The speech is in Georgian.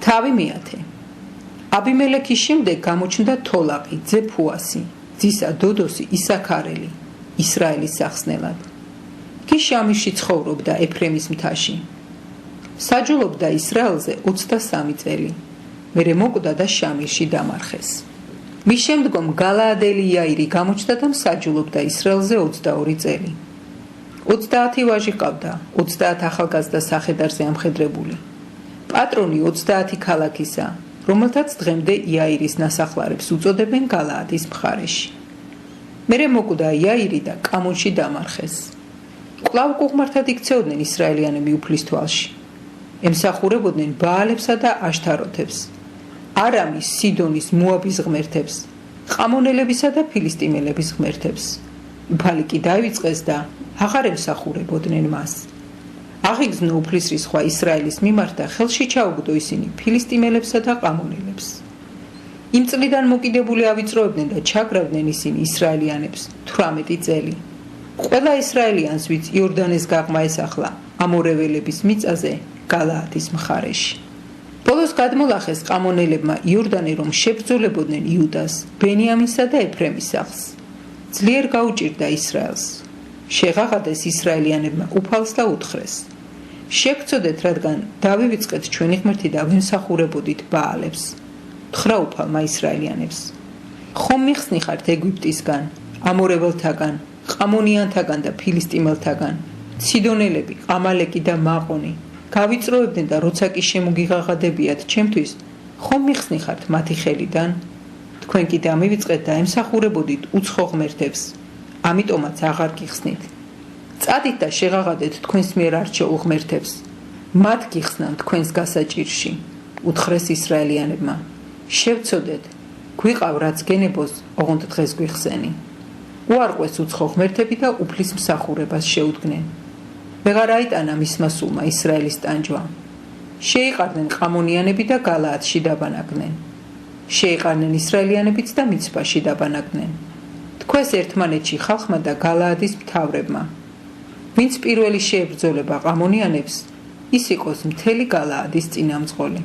თავი მეათე. აბიმელექის შემდეგ გამოჩნდა თოლაყი, ძე ფუასი, ძისა დოდოსი ისაქარელი, ისრაელის სახსნელად. კი შამირში ცხოვრობდა ეფრემის მთაში. საჯულობდა ისრაელზე 23 წელი. მერე მოკვდა და შამირში დამარხეს. მის შემდგომ გალაადელი იაირი გამოჩნდა და მსაჯულობდა ისრაელზე 22 წელი. 30 ვაჟი ყავდა, 30 ახალგაზრდა სახედარზე ამხედრებული. პატრონი 30 ქალაქისა, რომელთაც დღემდე იაირის ნასახლარებს უწოდებენ გალაადის მხარეში. მერე მოკვდა იაირი და კამონში დამარხეს. კვლავ კუღმართად იქცეოდნენ ისრაელიანები უფლის თვალში. ემსახურებოდნენ ბაალებსა და აშთაროთებს, არამის, სიდონის, მოაბის ღმერთებს, ყამონელებისა და ფილისტიმელების ღმერთებს. უფალი კი დაივიწყეს და აღარ ემსახურებოდნენ მას. აღიგზნო უფლის რისხვა ისრაელის მიმართ და ხელში ჩაუგდო ისინი ფილისტიმელებსა და ყამონელებს. იმ წლიდან მოკიდებული ავიწროებდნენ და ჩაგრავდნენ ისინი ისრაელიანებს 18 წელი. ყველა ისრაელიანს, ვინც იორდანეს გაღმა ესახლა ამორეველების მიწაზე გალაადის მხარეში. ბოლოს გადმოლახეს ყამონელებმა იორდანი, რომ შებრძოლებოდნენ იუდას, ბენიამინსა და ეფრემის სახლს. ძლიერ გაუჭირდა ისრაელს. შეღაღადეს ისრაელიანებმა უფალს და უთხრეს: შეგცოდეთ, რადგან დავივიწყეთ ჩვენი ღმერთი და ვიმსახურებოდით ბაალებს. უთხრა უფალმა ისრაელიანებს: ხომ მიხსნიხართ ეგვიპტისგან, ამორეველთაგან, ყამონიანთაგან და ფილისტიმელთაგან, ციდონელები, ამალეკი და მაყონი გავიწროებდნენ და როცა კი შემოგიღაღადებიათ ჩემთვის, ხომ მიხსნიხართ მათი ხელიდან? თქვენ კი დამივიწყეთ და ემსახურებოდით უცხო ღმერთებს, ამიტომაც აღარ გიხსნით. წადით და შეღაღადეთ თქვენს მიერ არჩეულ ღმერთებს, მათ გიხსნან თქვენს გასაჭირში. უთხრეს ისრაელიანებმა: შევცოდეთ, გვიყავ რაც გენებოს, ოღონდ დღეს გვიხსენი. უარყვეს უცხო ღმერთები და უფლის მსახურებას შეუდგნენ. ვეღარ აიტანა მისმა სულმა ისრაელის ტანჯვა. შეიყარნენ ყამონიანები და გალაადში დაბანაკდნენ. შეიყარნენ ისრაელიანებიც და მიცვაში დაბანაკდნენ. თქვეს ერთმანეთში ხალხმა და გალაადის მთავრებმა. ვინც პირველი შეებრძოლება ყამონიანებს, ის იყოს მთელი გალაადის წინამძღოლი.